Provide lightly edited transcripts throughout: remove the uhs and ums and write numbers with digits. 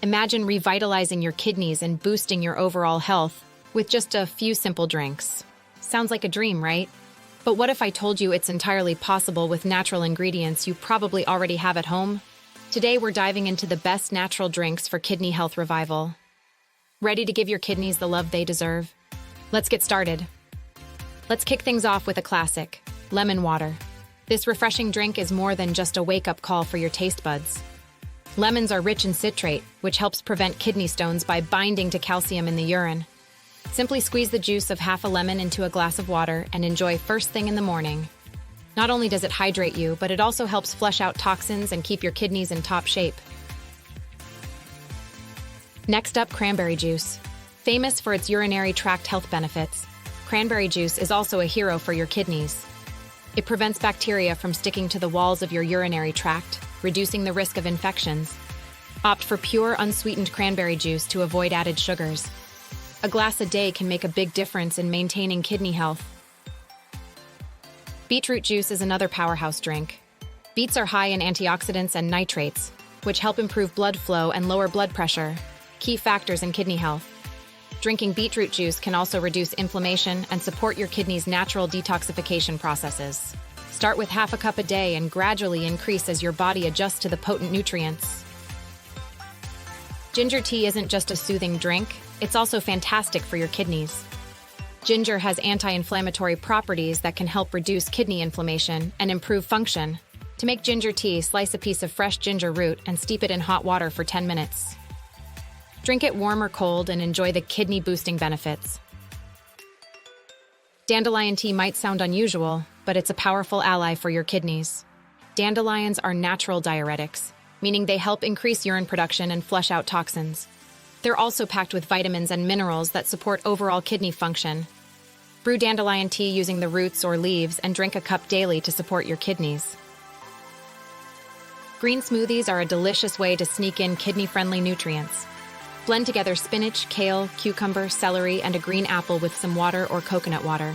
Imagine revitalizing your kidneys and boosting your overall health with just a few simple drinks. Sounds like a dream, right? But what if I told you it's entirely possible with natural ingredients you probably already have at home? Today we're diving into the best natural drinks for kidney health revival. Ready to give your kidneys the love they deserve? Let's get started. Let's kick things off with a classic, lemon water. This refreshing drink is more than just a wake-up call for your taste buds. Lemons are rich in citrate, which helps prevent kidney stones by binding to calcium in the urine. Simply squeeze the juice of half a lemon into a glass of water and enjoy first thing in the morning. Not only does it hydrate you, but it also helps flush out toxins and keep your kidneys in top shape. Next up, cranberry juice. Famous for its urinary tract health benefits, cranberry juice is also a hero for your kidneys. It prevents bacteria from sticking to the walls of your urinary tract, reducing the risk of infections. Opt for pure, unsweetened cranberry juice to avoid added sugars. A glass a day can make a big difference in maintaining kidney health. Beetroot juice is another powerhouse drink. Beets are high in antioxidants and nitrates, which help improve blood flow and lower blood pressure, key factors in kidney health. Drinking beetroot juice can also reduce inflammation and support your kidney's natural detoxification processes. Start with half a cup a day and gradually increase as your body adjusts to the potent nutrients. Ginger tea isn't just a soothing drink, it's also fantastic for your kidneys. Ginger has anti-inflammatory properties that can help reduce kidney inflammation and improve function. To make ginger tea, slice a piece of fresh ginger root and steep it in hot water for 10 minutes. Drink it warm or cold and enjoy the kidney-boosting benefits. Dandelion tea might sound unusual, but it's a powerful ally for your kidneys. Dandelions are natural diuretics, meaning they help increase urine production and flush out toxins. They're also packed with vitamins and minerals that support overall kidney function. Brew dandelion tea using the roots or leaves and drink a cup daily to support your kidneys. Green smoothies are a delicious way to sneak in kidney-friendly nutrients. Blend together spinach, kale, cucumber, celery, and a green apple with some water or coconut water.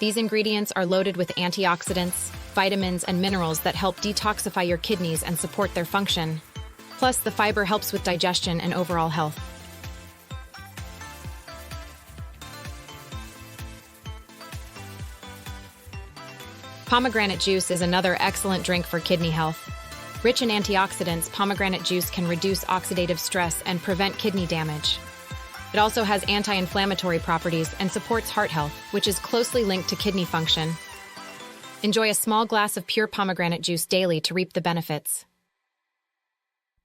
These ingredients are loaded with antioxidants, vitamins, and minerals that help detoxify your kidneys and support their function. Plus, the fiber helps with digestion and overall health. Pomegranate juice is another excellent drink for kidney health. Rich in antioxidants, pomegranate juice can reduce oxidative stress and prevent kidney damage. It also has anti-inflammatory properties and supports heart health, which is closely linked to kidney function. Enjoy a small glass of pure pomegranate juice daily to reap the benefits.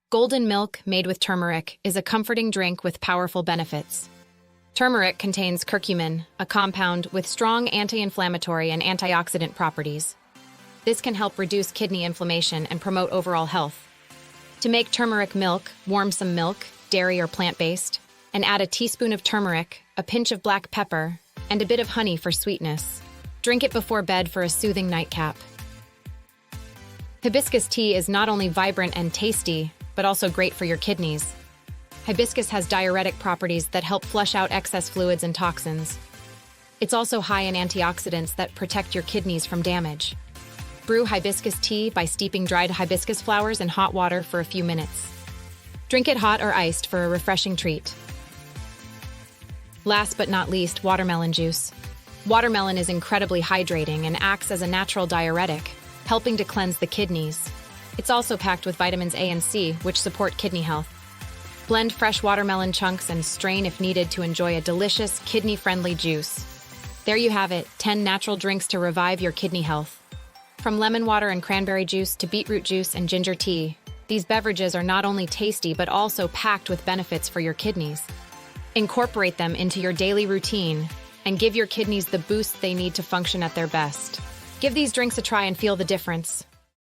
Golden milk, made with turmeric, is a comforting drink with powerful benefits. Turmeric contains curcumin, a compound with strong anti-inflammatory and antioxidant properties. This can help reduce kidney inflammation and promote overall health. To make turmeric milk, warm some milk, dairy or plant-based, and add a teaspoon of turmeric, a pinch of black pepper, and a bit of honey for sweetness. Drink it before bed for a soothing nightcap. Hibiscus tea is not only vibrant and tasty, but also great for your kidneys. Hibiscus has diuretic properties that help flush out excess fluids and toxins. It's also high in antioxidants that protect your kidneys from damage. Brew hibiscus tea by steeping dried hibiscus flowers in hot water for a few minutes. Drink it hot or iced for a refreshing treat. Last but not least, watermelon juice. Watermelon is incredibly hydrating and acts as a natural diuretic, helping to cleanse the kidneys. It's also packed with vitamins A and C, which support kidney health. Blend fresh watermelon chunks and strain if needed to enjoy a delicious, kidney-friendly juice. There you have it, 10 natural drinks to revive your kidney health. From lemon water and cranberry juice to beetroot juice and ginger tea, these beverages are not only tasty but also packed with benefits for your kidneys. Incorporate them into your daily routine and give your kidneys the boost they need to function at their best. Give these drinks a try and feel the difference.